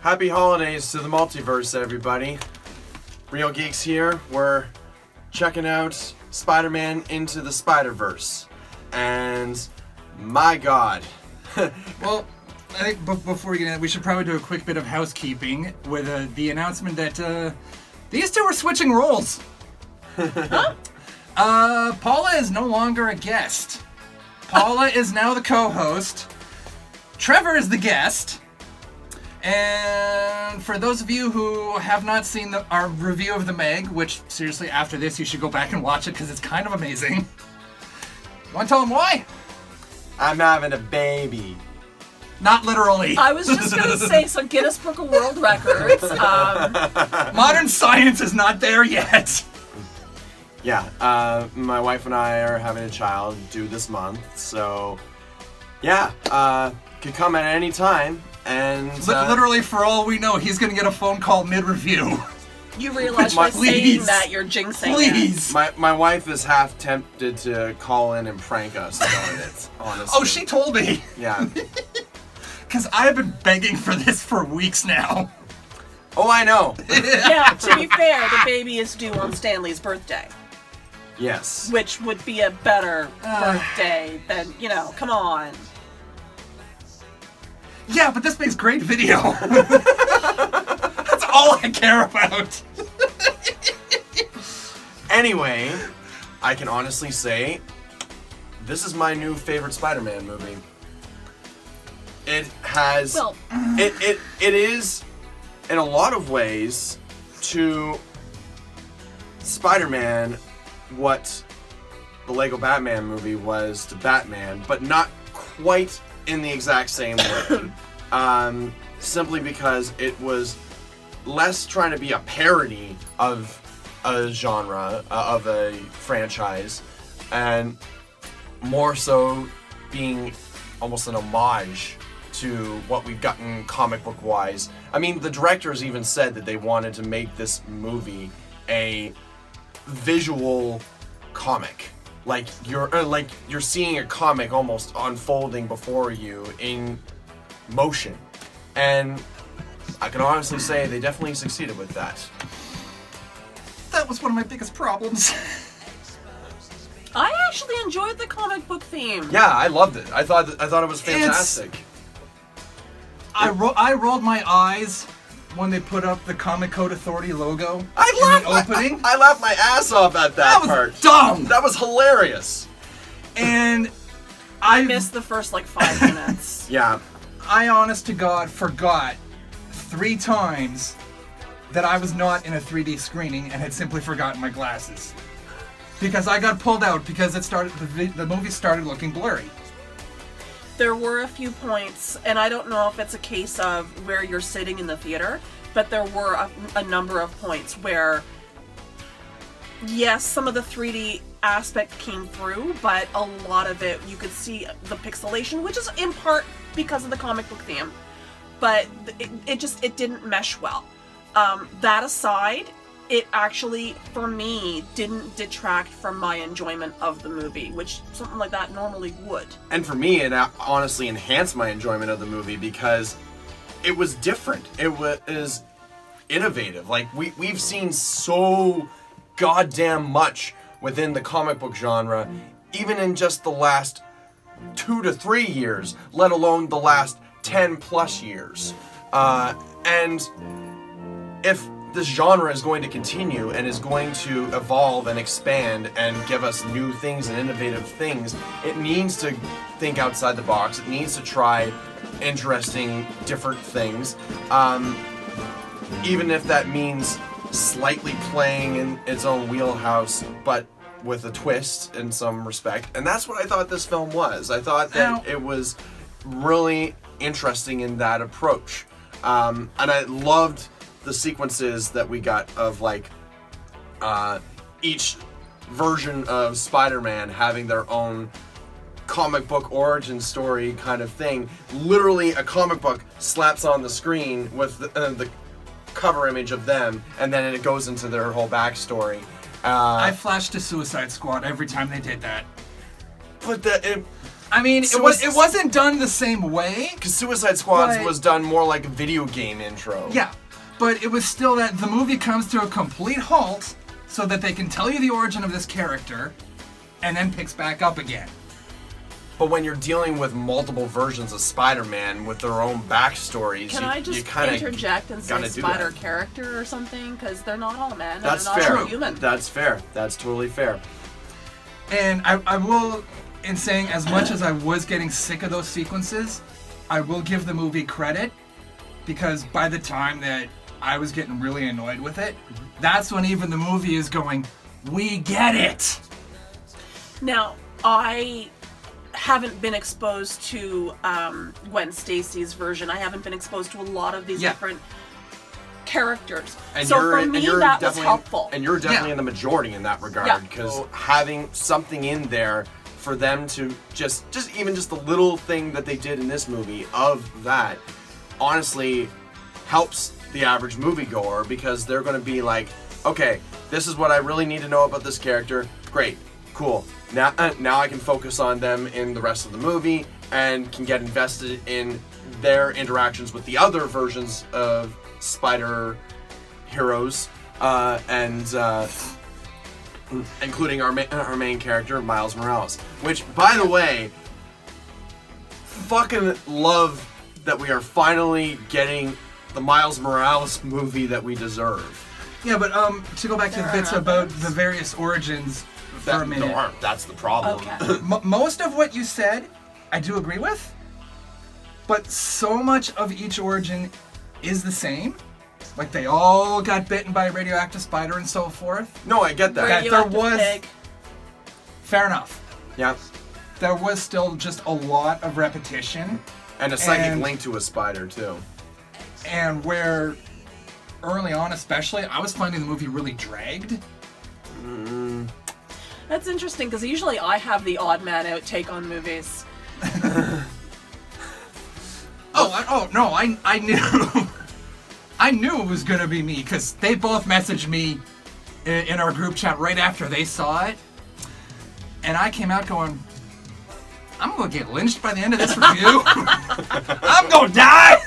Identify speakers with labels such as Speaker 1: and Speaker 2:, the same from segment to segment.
Speaker 1: Happy holidays to the multiverse, everybody. Reel Geeks here. We're checking out Spider-Man Into the Spiderverse. And my God.
Speaker 2: Well, I think before we get in, we should probably do a quick bit of housekeeping with the announcement that these two are switching roles.
Speaker 3: Huh?
Speaker 2: Paula is no longer a guest. Paula is now the co-host. Trevor is the guest. And for those of you who have not seen our review of The Meg, which, seriously, after this, you should go back and watch it because it's kind of amazing. Want to tell them why?
Speaker 1: I'm having a baby.
Speaker 2: Not literally.
Speaker 3: I was just going to say, so Guinness Book of World Records.
Speaker 2: Modern science is not there yet.
Speaker 1: Yeah, my wife and I are having a child due this month, so yeah, could come at any time. And
Speaker 2: literally, for all we know, he's going to get a phone call mid-review.
Speaker 3: You realize by saying that you're jinxing
Speaker 2: Please.
Speaker 1: My wife is half tempted to call in and prank us about it, honestly.
Speaker 2: Oh, she told me.
Speaker 1: Yeah.
Speaker 2: Because I've been begging for this for weeks now.
Speaker 1: Oh, I know.
Speaker 3: Yeah, to be fair, the baby is due on Stanley's birthday.
Speaker 1: Yes.
Speaker 3: Which would be a better birthday than, come on.
Speaker 2: Yeah, but this makes great video. That's all I care about.
Speaker 1: Anyway, I can honestly say, this is my new favorite Spider-Man movie. It has...
Speaker 3: Well...
Speaker 1: It is, in a lot of ways, to Spider-Man what the Lego Batman movie was to Batman, but not quite in the exact same way. Simply because it was less trying to be a parody of a genre, of a franchise, and more so being almost an homage to what we've gotten comic book wise. I mean, the directors even said that they wanted to make this movie a visual comic. Like you're seeing a comic almost unfolding before you in motion. And I can honestly say they definitely succeeded with that.
Speaker 2: That was one of my biggest problems.
Speaker 3: I actually enjoyed the comic book theme.
Speaker 1: Yeah, I loved it. I thought it was fantastic.
Speaker 2: I rolled my eyes when they put up the Comic Code Authority logo in the opening.
Speaker 1: I laughed my ass off at that part.
Speaker 2: That was dumb.
Speaker 1: That was hilarious.
Speaker 2: And
Speaker 3: I missed the first 5 minutes.
Speaker 1: Yeah.
Speaker 2: I honest to God forgot 3 times that I was not in a 3D screening and had simply forgotten my glasses. Because I got pulled out because the movie started looking blurry.
Speaker 3: There were a few points, and I don't know if it's a case of where you're sitting in the theater, but there were a number of points where, yes, some of the 3D aspect came through, but a lot of it, you could see the pixelation, which is in part because of the comic book theme, but it didn't mesh well. That aside, it actually, for me, didn't detract from my enjoyment of the movie, which something like that normally would.
Speaker 1: And for me, it honestly enhanced my enjoyment of the movie because it was different. It was innovative. Like, we've seen so goddamn much within the comic book genre, even in just the last 2 to 3 years, let alone the last 10 plus years. And if this genre is going to continue and is going to evolve and expand and give us new things and innovative things, it needs to think outside the box. It needs to try interesting, different things. Even if that means slightly playing in its own wheelhouse, but with a twist in some respect. And that's what I thought this film was. I thought that it was really interesting in that approach. And I loved the sequences that we got of each version of Spider-Man having their own comic book origin story kind of thing. Literally a comic book slaps on the screen with the cover image of them, and then it goes into their whole backstory.
Speaker 2: I flashed to Suicide Squad every time they did that.
Speaker 1: But
Speaker 2: I mean, it wasn't done the same way.
Speaker 1: Because Suicide Squad
Speaker 2: But-
Speaker 1: was done more like a video game intro.
Speaker 2: Yeah, but it was still that the movie comes to a complete halt so that they can tell you the origin of this character and then picks back up again.
Speaker 1: But when you're dealing with multiple versions of Spider-Man with their own backstories,
Speaker 3: Can I just interject and say spider character or something? Because they're not all men.
Speaker 1: That's
Speaker 3: and they're
Speaker 1: fair.
Speaker 3: not all human.
Speaker 1: That's fair. That's totally fair.
Speaker 2: And I will, in saying as much as I was getting sick of those sequences, I will give the movie credit, because by the time that I was getting really annoyed with it, that's when even the movie is going, we get it!
Speaker 3: Now, I haven't been exposed to Gwen Stacy's version. I haven't been exposed to a lot of these different characters.
Speaker 1: And
Speaker 3: so for me, that was helpful.
Speaker 1: And you're definitely in the majority in that regard, because having something in there for them to just even just the little thing that they did in this movie of that, honestly, helps the average moviegoer, because they're going to be like, okay, this is what I really need to know about this character. Great, cool. Now I can focus on them in the rest of the movie and can get invested in their interactions with the other versions of Spider heroes, including our main character, Miles Morales. Which, by the way, fucking love that we are finally getting the Miles Morales movie that we deserve.
Speaker 2: Yeah, but to go back to the bits about the various origins for a minute.
Speaker 1: That's the problem.
Speaker 3: Okay.
Speaker 2: Most of what you said, I do agree with, but so much of each origin is the same. Like, they all got bitten by a radioactive spider and so forth.
Speaker 1: No, I get that.
Speaker 3: Radioactive pig.
Speaker 2: Fair enough.
Speaker 1: Yeah.
Speaker 2: There was still just a lot of repetition.
Speaker 1: And a psychic link to a spider, too.
Speaker 2: And where, early on especially, I was finding the movie really dragged.
Speaker 3: That's interesting, because usually I have the odd man out take on movies.
Speaker 2: I knew. I knew it was going to be me, because they both messaged me in our group chat right after they saw it. And I came out going, I'm going to get lynched by the end of this review. I'm going to die!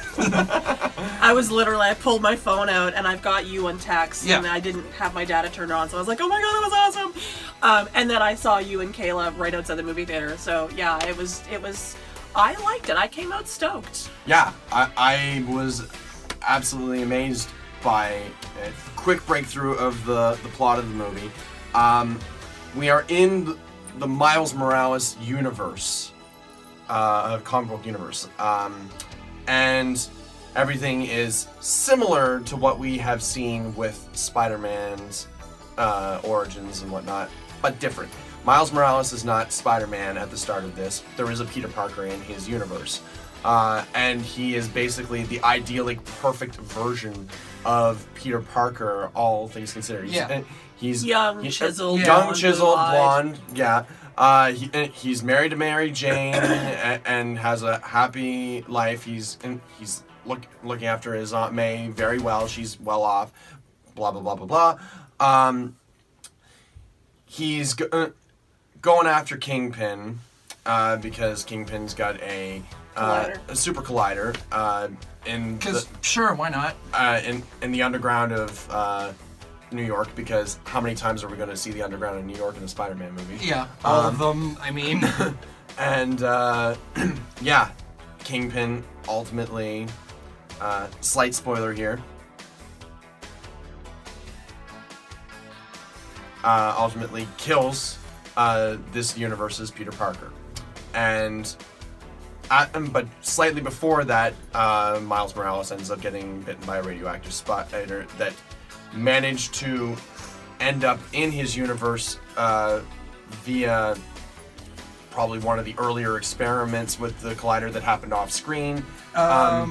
Speaker 3: I pulled my phone out and I've got you on text, and I didn't have my data turned on, so I was like, oh my god, that was awesome! And then I saw you and Kayla right outside the movie theater, so yeah, it was, I liked it. I came out stoked.
Speaker 1: Yeah, I was absolutely amazed by a quick breakthrough of the plot of the movie. We are in the Miles Morales universe, comic book universe, and everything is similar to what we have seen with Spider-Man's origins and whatnot, but different. Miles Morales is not Spider-Man at the start of this. There is a Peter Parker in his universe. And he is basically the idyllic, perfect version of Peter Parker, all things considered. He's
Speaker 3: young, chiseled,
Speaker 1: blonde. Yeah. He's married to Mary Jane and has a happy life. He's looking after his Aunt May very well. She's well off. Blah blah blah blah blah. He's going after Kingpin because Kingpin's got a super collider
Speaker 2: sure, why not?
Speaker 1: In the underground of New York, because how many times are we going to see the underground in New York in the Spider-Man movie?
Speaker 2: Yeah, all of them, I mean.
Speaker 1: And yeah, Kingpin ultimately, slight spoiler here, ultimately kills this universe's Peter Parker. And but slightly before that, Miles Morales ends up getting bitten by a radioactive spider that managed to end up in his universe via probably one of the earlier experiments with the collider that happened off screen.
Speaker 2: I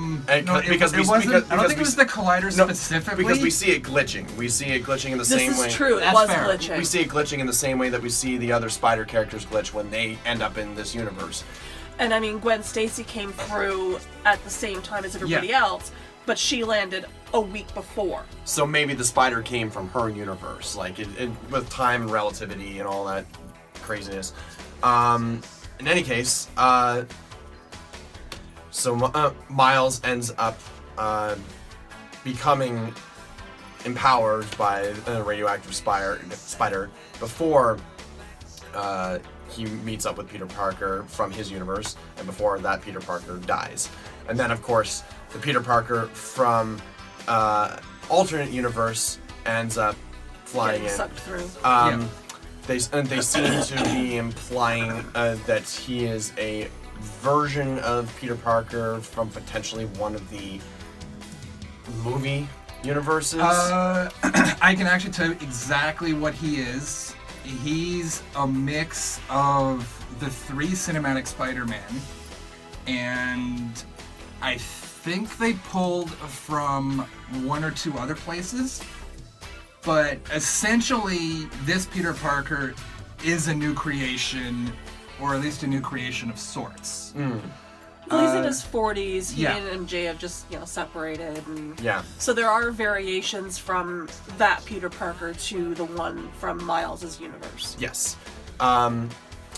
Speaker 2: don't think it was the collider specifically.
Speaker 1: Because we see it glitching. We see it glitching in the same way.
Speaker 3: This is true. It was glitching.
Speaker 1: We see it glitching in the same way that we see the other Spider characters glitch when they end up in this universe.
Speaker 3: And I mean, Gwen Stacy came through at the same time as everybody else, but she landed a week before.
Speaker 1: So maybe the spider came from her universe, like with time and relativity and all that craziness. in any case, Miles ends up becoming empowered by a radioactive spider before he meets up with Peter Parker from his universe, and before that Peter Parker dies. And then of course the Peter Parker from alternate universe ends up flying in.
Speaker 3: Sucked through.
Speaker 1: They seem to be implying that he is a version of Peter Parker from potentially one of the movie universes.
Speaker 2: I can actually tell you exactly what he is. He's a mix of the 3 cinematic Spider-Man, and I think they pulled from 1 or 2 other places. But essentially, this Peter Parker is a new creation, or at least a new creation of sorts.
Speaker 3: Well, he's in his 40s. He
Speaker 2: yeah.
Speaker 3: and MJ have just, separated. And
Speaker 1: Yeah.
Speaker 3: So there are variations from that Peter Parker to the one from Miles' universe.
Speaker 1: Yes.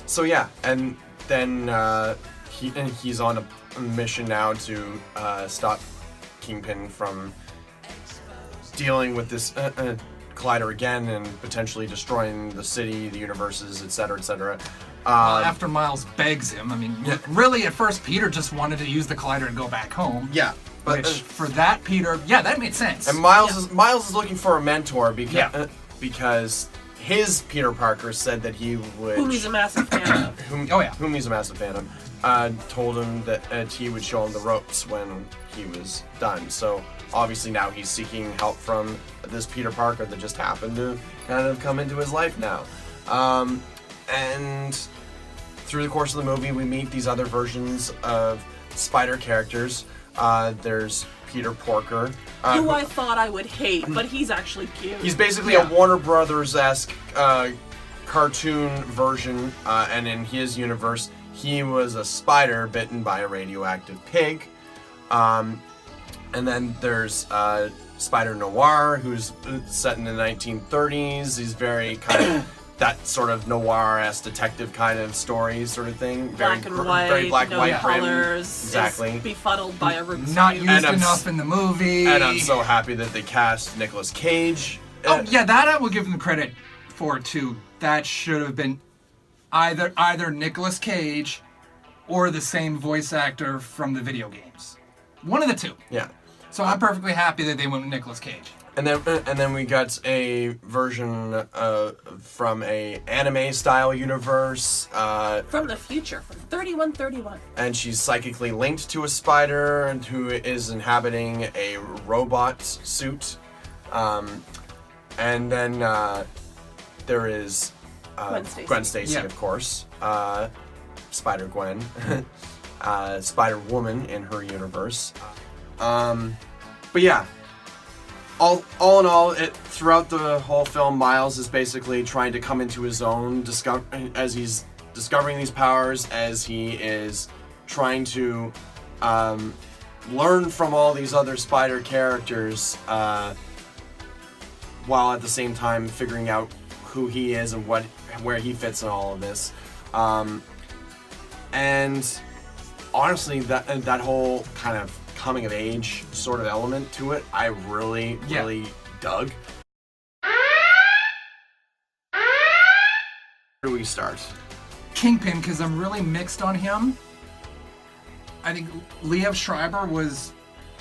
Speaker 1: So yeah, and then he's on a mission now to stop Kingpin from dealing with this collider again and potentially destroying the city, the universes, etc., etc.
Speaker 2: After Miles begs him, I mean, really at first Peter just wanted to use the collider and go back home.
Speaker 1: Yeah. But,
Speaker 2: Which, for that Peter, that made sense.
Speaker 1: And Miles is looking for a mentor because his Peter Parker said that he would...
Speaker 3: Whom he's a massive fan of.
Speaker 1: Whom he's a massive fan of. Told him that he would show him the ropes when he was done. So obviously now he's seeking help from this Peter Parker that just happened to kind of come into his life now. And through the course of the movie, we meet these other versions of Spider characters. There's Peter Porker.
Speaker 3: Who I thought I would hate, but he's actually cute.
Speaker 1: He's basically a Warner Brothers-esque cartoon version, and in his universe, he was a spider bitten by a radioactive pig. And then there's Spider Noir, who's set in the 1930s. He's very kind of that sort of noir-esque detective kind of story sort of thing.
Speaker 3: Black and white,
Speaker 1: very black
Speaker 3: no
Speaker 1: white
Speaker 3: colors.
Speaker 1: Exactly.
Speaker 3: Befuddled by a Rubik's
Speaker 2: Not
Speaker 3: Cube.
Speaker 2: used enough in the movie.
Speaker 1: And I'm so happy that they cast Nicolas Cage.
Speaker 2: That I will give them credit for too. That should have been either Nicolas Cage or the same voice actor from the video games. One of the two.
Speaker 1: Yeah.
Speaker 2: So I'm perfectly happy that they went with Nicolas Cage.
Speaker 1: And then we got a version from a anime style universe.
Speaker 3: From the future, from 3131.
Speaker 1: And she's psychically linked to a spider and who is inhabiting a robot suit. And then there is Gwen Stacy, of course. Spider-Gwen. Spider-Woman in her universe. But yeah. All in all, throughout the whole film, Miles is basically trying to come into his own as he's discovering these powers, as he is trying to learn from all these other Spider characters, while at the same time figuring out who he is and where he fits in all of this. And honestly, that whole kind of coming of age sort of element to it, I really dug. Where do we start?
Speaker 2: Kingpin, because I'm really mixed on him. I think Liev Schreiber was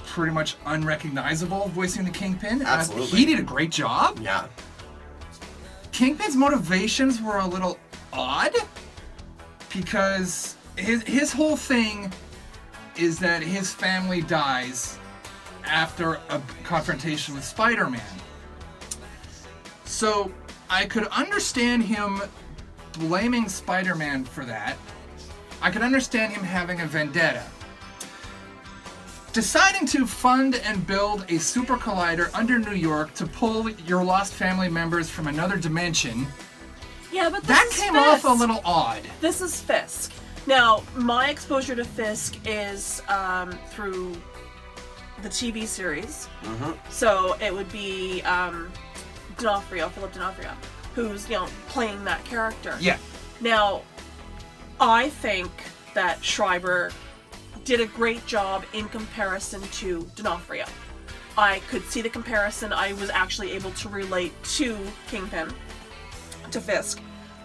Speaker 2: pretty much unrecognizable voicing the Kingpin.
Speaker 1: Absolutely.
Speaker 2: He did a great job.
Speaker 1: Yeah.
Speaker 2: Kingpin's motivations were a little odd because his whole thing is that his family dies after a confrontation with Spider-Man. So I could understand him blaming Spider-Man for that. I could understand him having a vendetta. Deciding to fund and build a super collider under New York to pull your lost family members from another dimension.
Speaker 3: Yeah, but
Speaker 2: that came off a little odd.
Speaker 3: This is Fisk. Now, my exposure to Fisk is through the TV series.
Speaker 1: Mm-hmm.
Speaker 3: So it would be Philip D'Onofrio, who's, playing that character.
Speaker 2: Yeah.
Speaker 3: Now, I think that Schreiber did a great job in comparison to D'Onofrio. I could see the comparison. I was actually able to relate to Kingpin, to Fisk.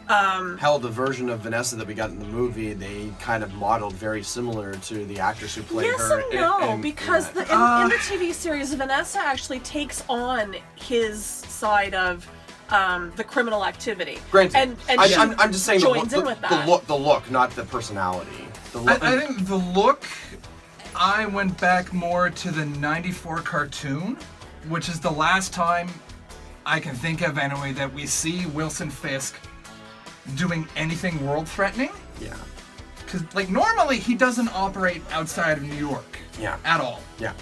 Speaker 1: Hell, the version of Vanessa that we got in the movie, they kind of modeled very similar to the actress who played
Speaker 3: yes
Speaker 1: her.
Speaker 3: And no, because in the TV series, Vanessa actually takes on his side of the criminal activity.
Speaker 1: Granted,
Speaker 3: and
Speaker 1: I'm just saying
Speaker 3: joins in with that.
Speaker 1: The look, not the personality. The look,
Speaker 2: I think the look, I went back more to the 94 cartoon, which is the last time I can think of anyway that we see Wilson Fisk doing anything world-threatening.
Speaker 1: Yeah.
Speaker 2: Because, like, normally he doesn't operate outside of New York.
Speaker 1: Yeah.
Speaker 2: At all.
Speaker 1: Yeah.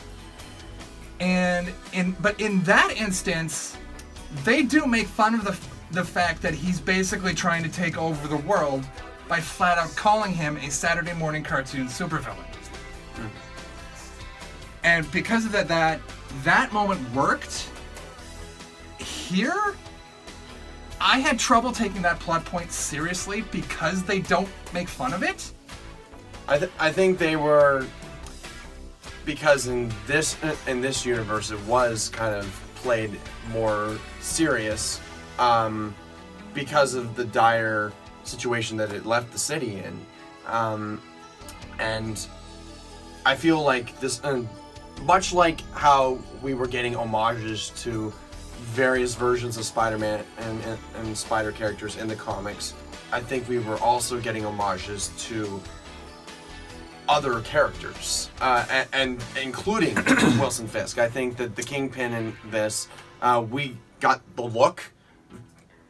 Speaker 2: But in that instance, they do make fun of the fact that he's basically trying to take over the world by flat out calling him a Saturday morning cartoon supervillain.
Speaker 1: Mm.
Speaker 2: And because of that moment worked. Here, I had trouble taking that plot point seriously because they don't make fun of it.
Speaker 1: I think they were, because in this universe it was kind of played more serious because of the dire situation that it left the city in, and I feel like this, much like how we were getting homages to various versions of Spider-Man and Spider characters in the comics, I think we were also getting homages to other characters, and including Wilson Fisk. I think that the Kingpin in this, we got the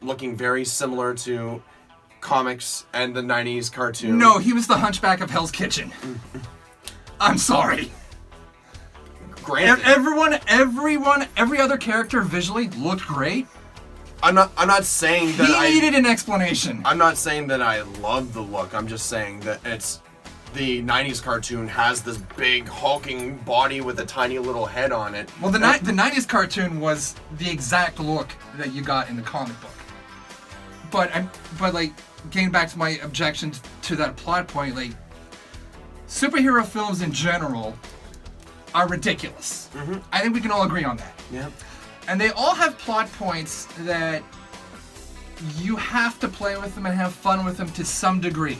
Speaker 1: looking very similar to comics and the 90s cartoon.
Speaker 2: No, he was the Hunchback of Hell's Kitchen. I'm sorry.
Speaker 1: Granted,
Speaker 2: every other character visually looked great.
Speaker 1: I'm not saying that
Speaker 2: he needed an explanation.
Speaker 1: I'm not saying that I love the look. I'm just saying that it's the 90s cartoon has this big hulking body with a tiny little head on it.
Speaker 2: Well, the 90s cartoon was the exact look that you got in the comic book. But like, getting back to my objection to that plot point, like, superhero films in general are ridiculous. Mm-hmm. I think we can all agree on that.
Speaker 1: Yeah.
Speaker 2: And they all have plot points that you have to play with them and have fun with them to some degree.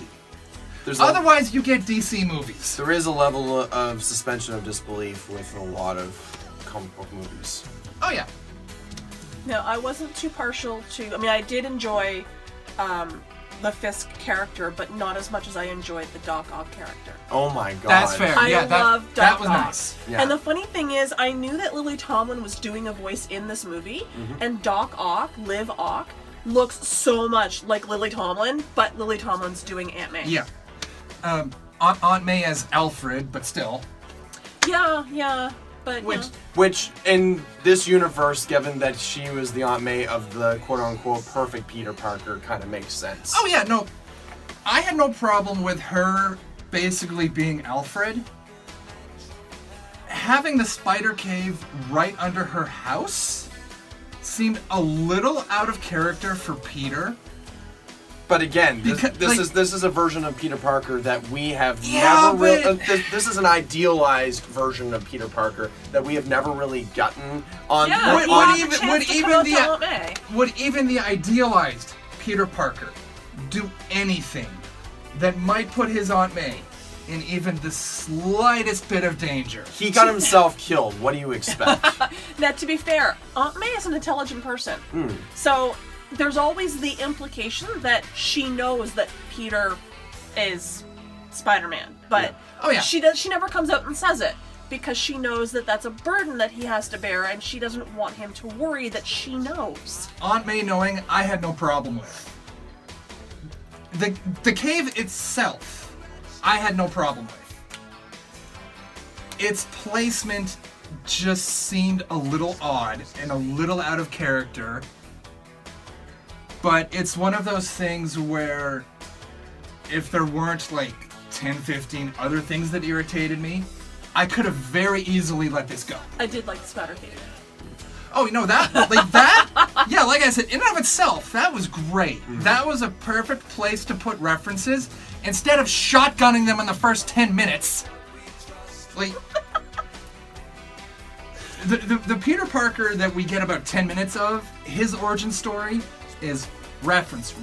Speaker 2: Otherwise, you get DC movies.
Speaker 1: There is a level of suspension of disbelief with a lot of comic book movies.
Speaker 2: Oh, yeah.
Speaker 3: No, I wasn't too partial to... I mean, I did enjoy the Fisk character, but not as much as I enjoyed the Doc Ock character.
Speaker 1: Oh my god.
Speaker 2: That's fair.
Speaker 3: I love Doc
Speaker 2: that was
Speaker 3: Ock.
Speaker 2: Nice.
Speaker 1: Yeah.
Speaker 3: And the funny thing is, I knew that Lily Tomlin was doing a voice in this movie, and Doc Ock, Liv Ock, looks so much like Lily Tomlin, but Lily Tomlin's doing Aunt May.
Speaker 2: Yeah. Aunt May as Alfred, but still.
Speaker 3: Yeah, but
Speaker 1: Which, in this universe, given that she was the Aunt May of the quote-unquote perfect Peter Parker, kind of makes sense.
Speaker 2: Oh yeah, no. I had no problem with her basically being Alfred. Having the spider cave right under her house seemed a little out of character for Peter.
Speaker 1: But again, this is a version of Peter Parker that we have never really... this is an idealized version of Peter Parker that we have never really gotten on...
Speaker 2: Would even the idealized Peter Parker do anything that might put his Aunt May in even the slightest bit of danger?
Speaker 1: He got himself killed. What do you expect?
Speaker 3: Now, to be fair, Aunt May is an intelligent person. So... there's always the implication that she knows that Peter is Spider-Man, but she never comes out and says it because she knows that that's a burden that he has to bear, and she doesn't want him to worry that she knows.
Speaker 2: Aunt May knowing, I had no problem with. The cave itself, I had no problem with. Its placement just seemed a little odd and a little out of character. But it's one of those things where if there weren't like 10, 15 other things that irritated me, I could have very easily let this go.
Speaker 3: I did like the Spider Cave.
Speaker 2: Oh, no, that Yeah, like I said, in and of itself, that was great. That was a perfect place to put references instead of shotgunning them in the first 10 minutes. Like, the Peter Parker that we get about 10 minutes of, his origin story is reference.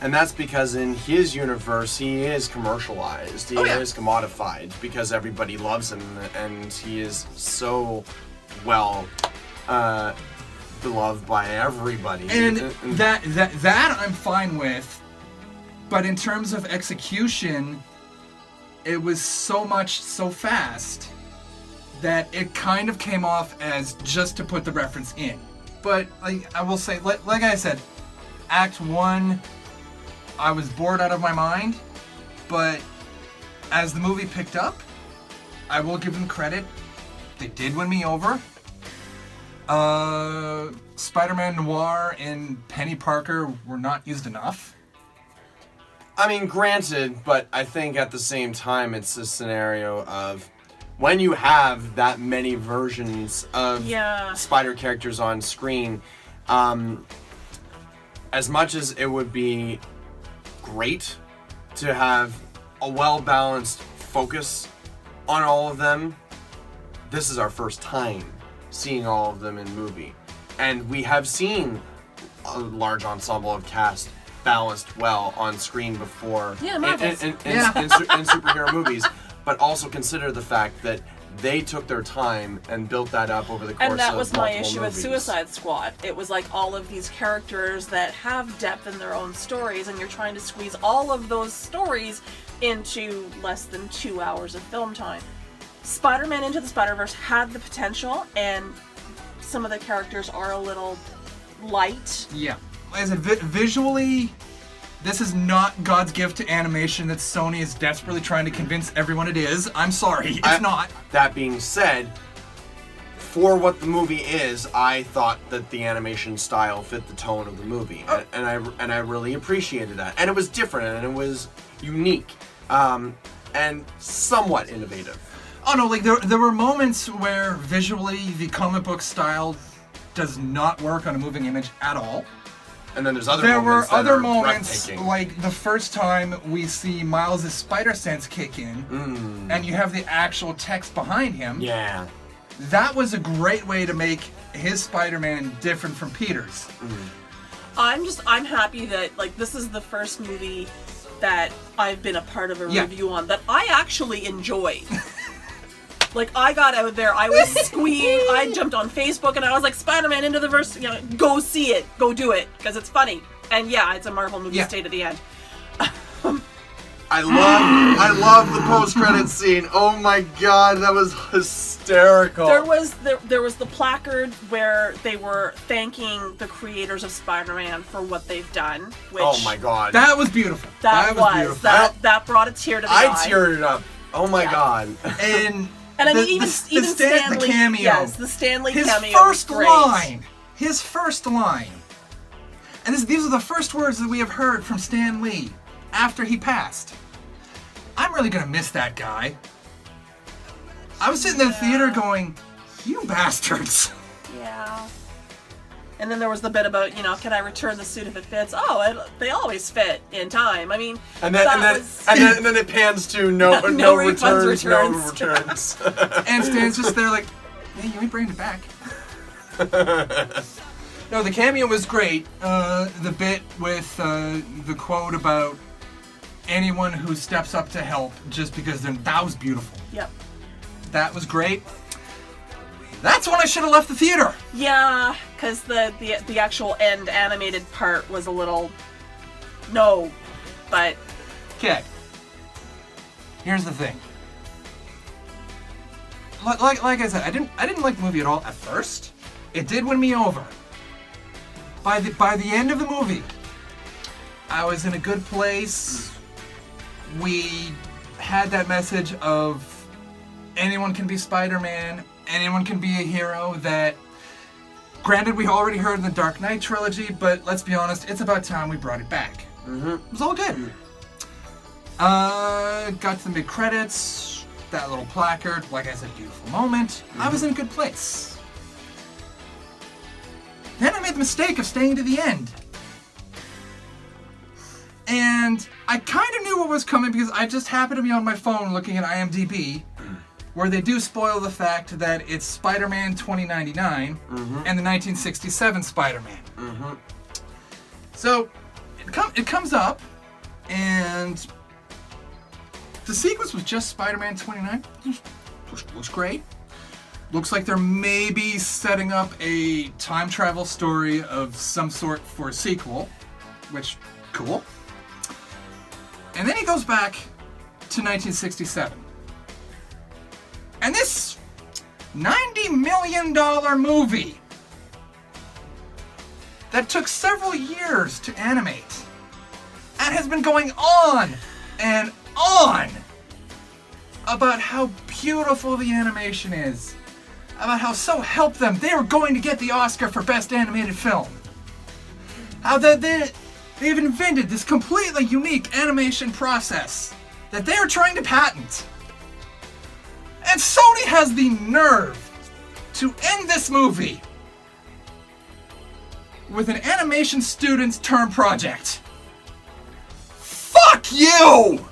Speaker 1: And that's because in his universe, he is commercialized. He is commodified because everybody loves him, and he is so well beloved by everybody.
Speaker 2: And that I'm fine with, but in terms of execution, it was so fast that it kind of came off as just to put the reference in. But I will say, like I said, Act 1, I was bored out of my mind, but as the movie picked up, I will give them credit. They did win me over. Spider-Man Noir and Penny Parker were not used enough.
Speaker 1: I mean, granted, but I think at the same time, it's a scenario of when you have that many versions of Spider characters on screen, as much as it would be great to have a well-balanced focus on all of them, this is our first time seeing all of them in movie. And we have seen a large ensemble of cast balanced well on screen before in superhero movies, but also consider the fact that they took their time and built that up over the course of
Speaker 3: And that was my
Speaker 1: multiple
Speaker 3: issue
Speaker 1: movies.
Speaker 3: with Suicide Squad. It was like all of these characters that have depth in their own stories, and you're trying to squeeze all of those stories into less than 2 hours of film time. Spider-Man Into the Spider-Verse had the potential, and some of the characters are a little light.
Speaker 2: Yeah. Like I said, visually, this is not God's gift to animation that Sony is desperately trying to convince everyone it is. I'm sorry, it's not.
Speaker 1: That being said, for what the movie is, I thought that the animation style fit the tone of the movie, and I really appreciated that. And it was different, and it was unique, and somewhat innovative.
Speaker 2: Oh no, like there were moments where visually the comic book style does not work on a moving image at all.
Speaker 1: And then there's other
Speaker 2: there
Speaker 1: moments
Speaker 2: were
Speaker 1: that
Speaker 2: other
Speaker 1: are
Speaker 2: moments,
Speaker 1: breathtaking.
Speaker 2: like the first time we see Miles' spider sense kick in, and you have the actual text behind him.
Speaker 1: Yeah.
Speaker 2: That was a great way to make his Spider-Man different from Peter's.
Speaker 3: I'm happy that, like, this is the first movie that I've been a part of a review on that I actually enjoyed. Like, I got out there, I was squealing, I jumped on Facebook, and I was like, Spider-Man Into the Verse, you know, go see it, go do it, because it's funny. And yeah, it's a Marvel movie state at the end.
Speaker 1: I love the post-credits scene. Oh my god, that was hysterical.
Speaker 3: There was the placard where they were thanking the creators of Spider-Man for what they've done. Which
Speaker 1: oh my god.
Speaker 2: That was beautiful.
Speaker 3: That was
Speaker 2: beautiful.
Speaker 3: that brought a tear to the eye.
Speaker 1: I teared it up. Oh my god.
Speaker 2: And
Speaker 3: I mean, even Stanley,
Speaker 2: the cameo.
Speaker 3: Yes, the Stanley
Speaker 2: his
Speaker 3: cameo
Speaker 2: first
Speaker 3: was great.
Speaker 2: line. His first line. And these are the first words that we have heard from Stan Lee after he passed. I'm really gonna miss that guy. I was sitting in the theater going, you bastards.
Speaker 3: Yeah. And then there was the bit about, you know, can I return the suit if it fits? Oh, they always fit in time. I mean,
Speaker 1: and then it pans to no returns. No returns.
Speaker 2: And Stan's just there like, hey, you ain't bringing it back. No, the cameo was great. The bit with the quote about anyone who steps up to help just because that was beautiful.
Speaker 3: Yep.
Speaker 2: That was great. That's when I should have left the theater.
Speaker 3: Yeah, because the actual end animated part was a little but
Speaker 2: okay. Here's the thing. Like I said, I didn't like the movie at all at first. It did win me over. By the end of the movie, I was in a good place. We had that message of anyone can be Spider-Man, anyone can be a hero that, granted, we already heard in the Dark Knight trilogy, but let's be honest, it's about time we brought it back. It was all good. Got to the mid-credits, that little placard, like I said, beautiful moment. I was in a good place. made the mistake of staying to the end. And I kind of knew what was coming because I just happened to be on my phone looking at IMDb, where they do spoil the fact that it's Spider-Man 2099 and the 1967 Spider-Man. So it comes up, and the sequence was just Spider-Man 29. Looks great. Looks like they're maybe setting up a time travel story of some sort for a sequel, which, cool. And then he goes back to 1967. And this $90 million movie that took several years to animate and has been going on and on about how beautiful the animation is, about how so help them, they are going to get the Oscar for Best Animated Film. How they've invented this completely unique animation process that they are trying to patent. And Sony has the nerve to end this movie with an animation student's term project. Fuck you!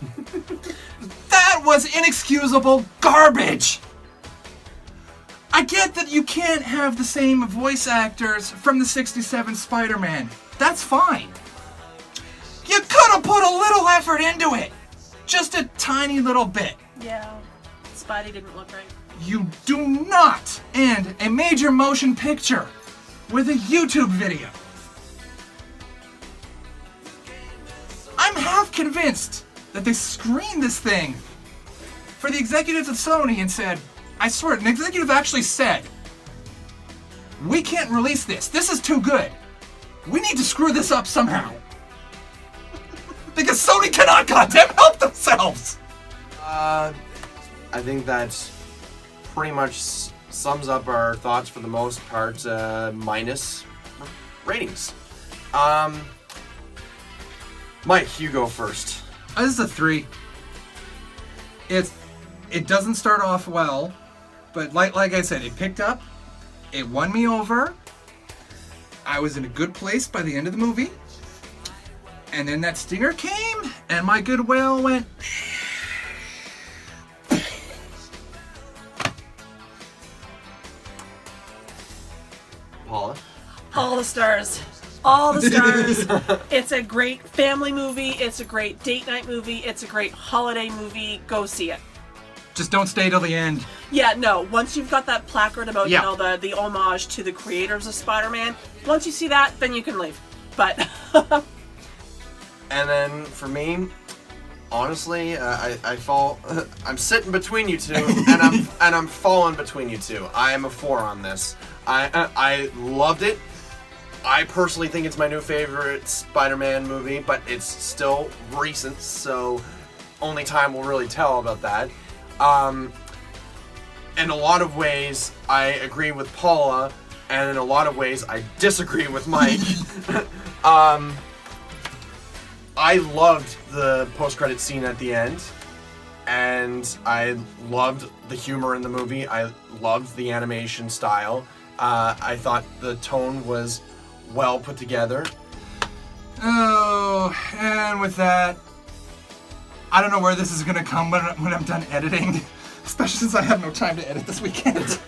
Speaker 2: That was inexcusable garbage! I get that you can't have the same voice actors from the 67 Spider-Man. That's fine. You could have put a little effort into it. Just a tiny little bit.
Speaker 3: Yeah. Spidey didn't look right.
Speaker 2: You do not end a major motion picture with a YouTube video. I'm half convinced that they screened this thing for the executives at Sony and said, I swear, an executive actually said, we can't release this. This is too good. We need to screw this up somehow. Because Sony cannot goddamn help themselves.
Speaker 1: I think that pretty much sums up our thoughts for the most part, minus ratings. Mike, you go first.
Speaker 2: This is a 3. It doesn't start off well, but like I said, it picked up. It won me over. I was in a good place by the end of the movie. And then that stinger came, and my goodwill went...
Speaker 1: Paula?
Speaker 3: All the stars. All the stars. It's a great family movie. It's a great date night movie. It's a great holiday movie. Go see it.
Speaker 2: Just don't stay till the end.
Speaker 3: Yeah, no. Once you've got that placard about, you know, the homage to the creators of Spider-Man, once you see that, then you can leave. But...
Speaker 1: And then for me, honestly, I fall. I'm sitting between you two, and I'm falling between you two. I am a 4 on this. I loved it. I personally think it's my new favorite Spider-Man movie, but it's still recent, so only time will really tell about that. In a lot of ways, I agree with Paula, and in a lot of ways, I disagree with Mike. I loved the post-credit scene at the end, and I loved the humor in the movie. I loved the animation style. I thought the tone was well put together.
Speaker 2: Oh, and with that, I don't know where this is going to come when I'm done editing, especially since I have no time to edit this weekend.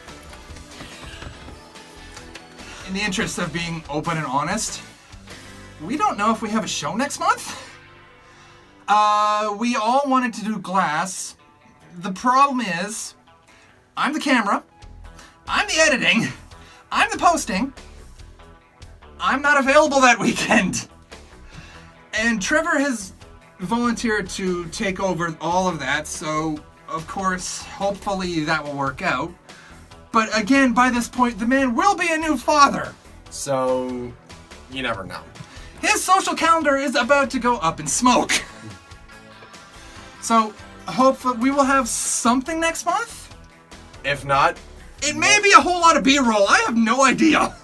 Speaker 2: In the interest of being open and honest, we don't know if we have a show next month. We all wanted to do Glass. The problem is, I'm the camera, I'm the editing, I'm the posting. I'm not available that weekend. And Trevor has volunteered to take over all of that, so of course, hopefully that will work out. But again, by this point, the man will be a new father.
Speaker 1: So, you never know.
Speaker 2: His social calendar is about to go up in smoke. So, hopefully we will have something next month.
Speaker 1: If not,
Speaker 2: it may be a whole lot of B-roll. I have no idea.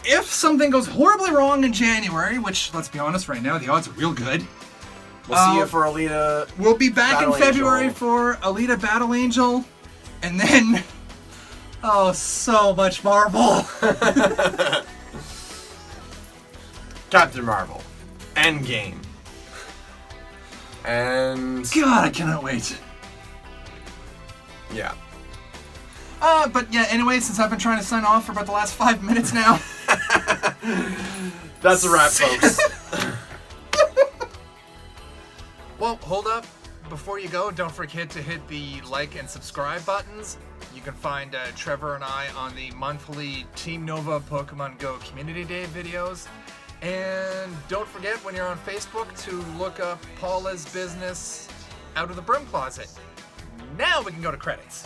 Speaker 2: If something goes horribly wrong in January, which, let's be honest, right now, the odds are real good.
Speaker 1: We'll see you for Alita.
Speaker 2: We'll be back
Speaker 1: Battle
Speaker 2: in February
Speaker 1: Angel.
Speaker 2: for Alita Battle Angel. And then Oh, so much Marvel.
Speaker 1: Captain Marvel. Endgame. And...
Speaker 2: God, I cannot wait.
Speaker 1: yeah.
Speaker 2: But yeah, anyway, since I've been trying to sign off for about the last 5 minutes now.
Speaker 1: That's a wrap, folks.
Speaker 2: Well, hold up. Before you go, don't forget to hit the like and subscribe buttons. You can find Trevor and I on the monthly Team Nova Pokemon Go Community Day videos. And don't forget, when you're on Facebook, to look up Paula's business, Out of the Broom Closet. Now we can go to credits.